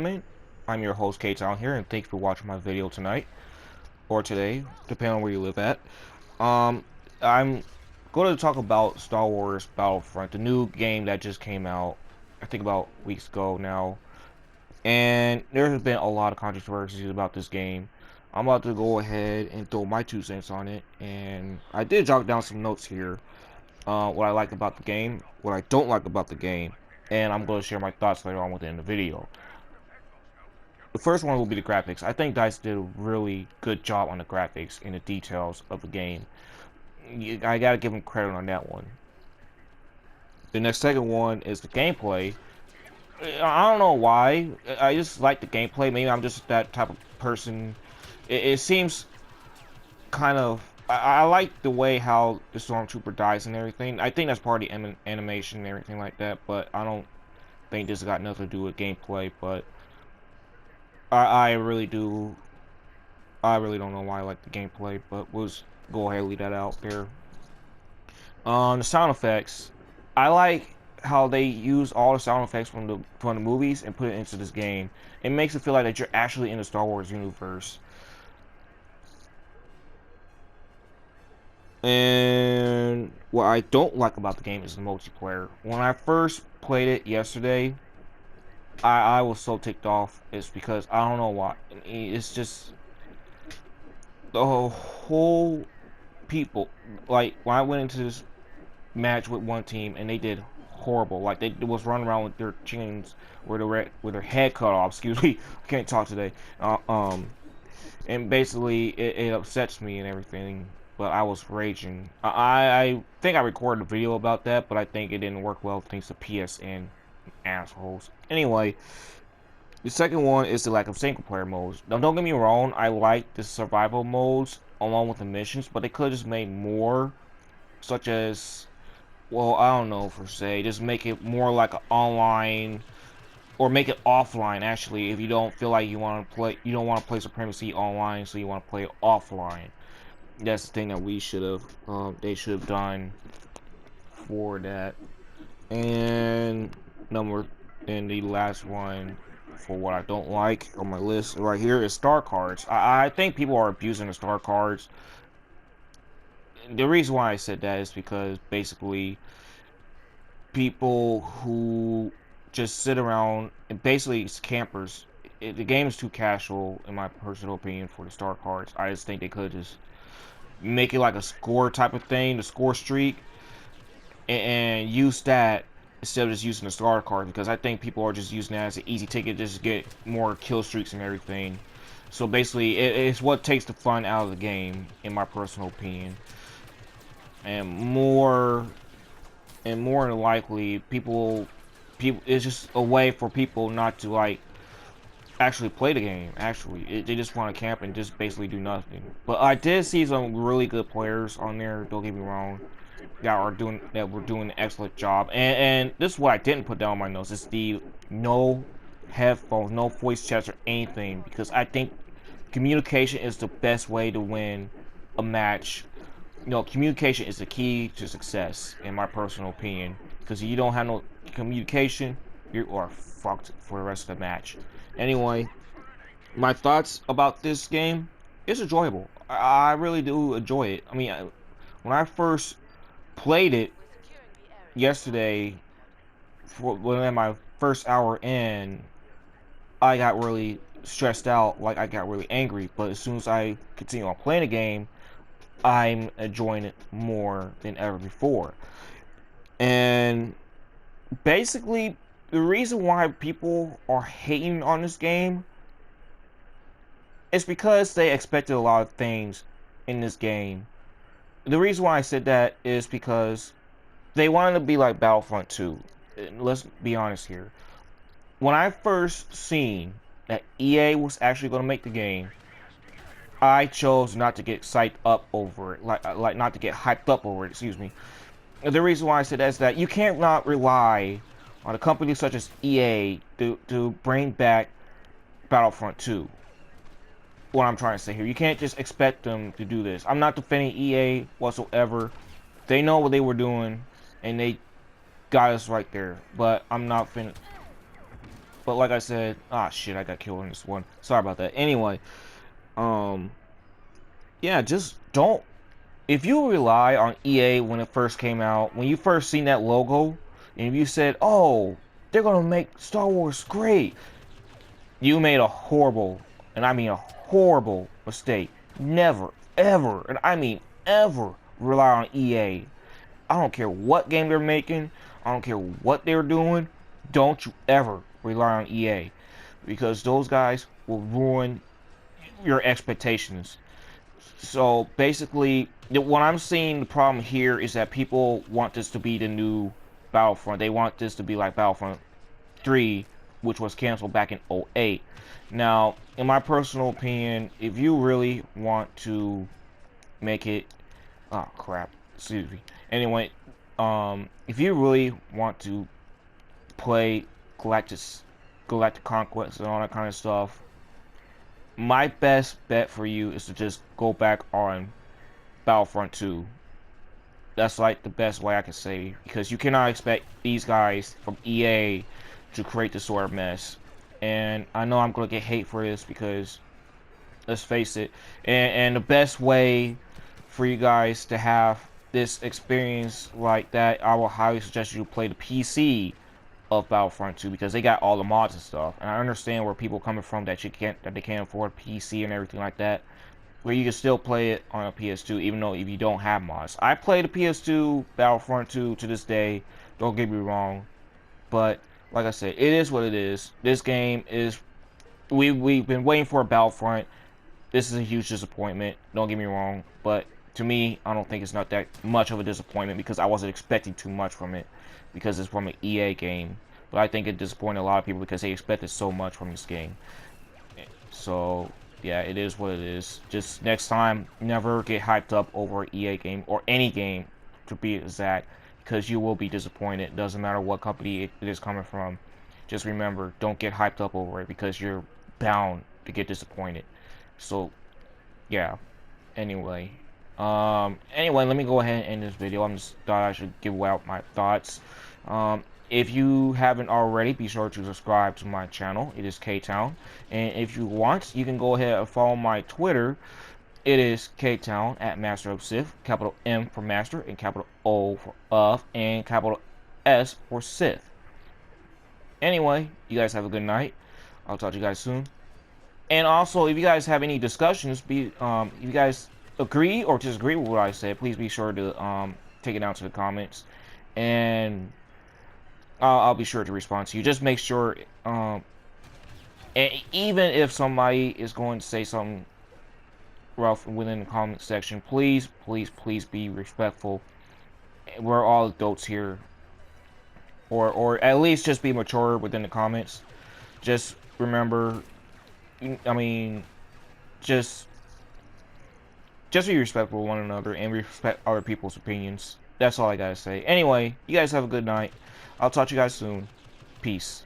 gentlemen, I'm your host Kate down here, and thanks for watching my video tonight or today, depending on where you live at. Um, I'm going to talk about Star Wars Battlefront, the new game that just came out, I think about weeks ago now, and there has been a lot of controversies about this game. I'm about to go ahead and throw my 2 cents on it, and I did jot down some notes here. What I like about the game, what I don't like about the game, and I'm going to share my thoughts later on within the video. The first one will be the graphics. I think DICE did a really good job on the graphics and the details of the game. I gotta give them credit on that one. The next second one is the gameplay. I don't know why. I just like the gameplay. Maybe I'm just that type of person. It seems kind of... I like the way how the Stormtrooper dies and everything. I think that's part of the animation and everything like that, but I don't think this got nothing to do with gameplay, but I really do. I really don't know why I like the gameplay, but we'll just go ahead and leave that out there. The sound effects, I like how they use all the sound effects from the movies and put it into this game. It makes it feel like that you're actually in the Star Wars universe. And what I don't like about the game is the multiplayer. When I first played it yesterday, I was so ticked off. It's because I don't know why. It's just the whole people. Like when I went into this match with one team and they did horrible. Like they was running around with their chins with their head cut off. Excuse me, I can't talk today. And basically it upsets me and everything. But I was raging. I think I recorded a video about that, but I think it didn't work well thanks to PSN assholes. Anyway, the second one is the lack of single player modes. Now don't get me wrong, I like the survival modes along with the missions, but they could have just made more, such as, well, I don't know per se, just make it more like an online, or make it offline actually, if you don't feel like you want to play, you don't want to play Supremacy online, so you want to play it offline. That's the thing that we should have, they should have done for that. And the last one for what I don't like on my list right here is star cards. I think people are abusing the star cards. The reason why I said that is because basically people who just sit around and basically it's campers. The game is too casual in my personal opinion for the star cards. I just think they could just make it like a score type of thing, the score streak, and use that instead of just using the star card, because I think people are just using that as an easy ticket just to get more kill streaks and everything. So basically it's what takes the fun out of the game in my personal opinion. And more than likely people it's just a way for people not to like actually play the game. Actually they just want to camp and just basically do nothing. But I did see some really good players on there, don't get me wrong, that were doing an excellent job. And this is what I didn't put down on my notes, is the no headphones, no voice chats or anything, because I think communication is the best way to win a match. You know, communication is the key to success in my personal opinion, because if you don't have no communication, you are fucked for the rest of the match. Anyway, my thoughts about this game, it's enjoyable. I really do enjoy it. I mean, when I first played it yesterday, when my first hour in, I got really stressed out, like I got really angry. But as soon as I continue on playing the game, I'm enjoying it more than ever before. And basically, the reason why people are hating on this game is because they expected a lot of things in this game. The reason why I said that is because they wanted to be like Battlefront 2. Let's be honest here. When I first seen that EA was actually going to make the game, I chose not to get psyched up over it, like not to get hyped up over it, excuse me. The reason why I said that is that you can't not rely on a company such as EA to bring back Battlefront 2. What I'm trying to say here, you can't just expect them to do this. I'm not defending EA whatsoever. They know what they were doing, and they got us right there. But I'm not finna. But like I said, ah shit, I got killed in this one. Sorry about that. Anyway, um, yeah, just don't. If you rely on EA when it first came out, when you first seen that logo, and if you said, "Oh, they're gonna make Star Wars great," you made a horrible, and I mean a horrible mistake. Never, ever, and I mean ever rely on EA. I don't care what game they're making. I don't care what they're doing. Don't you ever rely on EA, because those guys will ruin your expectations. So basically, what I'm seeing the problem here is that people want this to be the new Battlefront. They want this to be like Battlefront 3, which was canceled back in '08. Now, in my personal opinion, if you really want to make it, oh crap, excuse me. Anyway, if you really want to play Galactic, Galactic Conquest and all that kind of stuff, my best bet for you is to just go back on Battlefront 2. That's like the best way I can say, because you cannot expect these guys from EA to create this sort of mess. And I know I'm gonna get hate for this because, let's face it, and the best way for you guys to have this experience like that, I will highly suggest you play the PC of Battlefront 2, because they got all the mods and stuff. And I understand where people are coming from, that they can't afford PC and everything like that, where you can still play it on a PS2 even though if you don't have mods. I play the PS2 Battlefront 2 to this day, don't get me wrong, but like I said, it is what it is. This game is, we've been waiting for a Battlefront. This is a huge disappointment, don't get me wrong, but to me, I don't think it's not that much of a disappointment, because I wasn't expecting too much from it, because it's from an EA game. But I think it disappointed a lot of people because they expected so much from this game. So yeah, it is what it is. Just next time, never get hyped up over an EA game, or any game to be exact, because you will be disappointed. Doesn't matter what company it is coming from. Just remember, don't get hyped up over it, because you're bound to get disappointed. So yeah, anyway, let me go ahead and end this video. I just thought I should give out my thoughts. If you haven't already, be sure to subscribe to my channel. It is K-Town. And if you want, you can go ahead and follow my Twitter. It is K-Town at Master of Sith. Capital M for Master, and capital O for of, and capital S for Sith. Anyway, you guys have a good night. I'll talk to you guys soon. And also, if you guys have any discussions, if you guys agree or disagree with what I said, please be sure to take it out to the comments, and I'll be sure to respond to you. Just make sure, and even if somebody is going to say something rough within the comment section, please be respectful. We're all adults here, or at least just be mature within the comments. Just remember, I mean, just be respectful of one another and respect other people's opinions. That's all I gotta say. Anyway, you guys have a good night. I'll talk to you guys soon. Peace.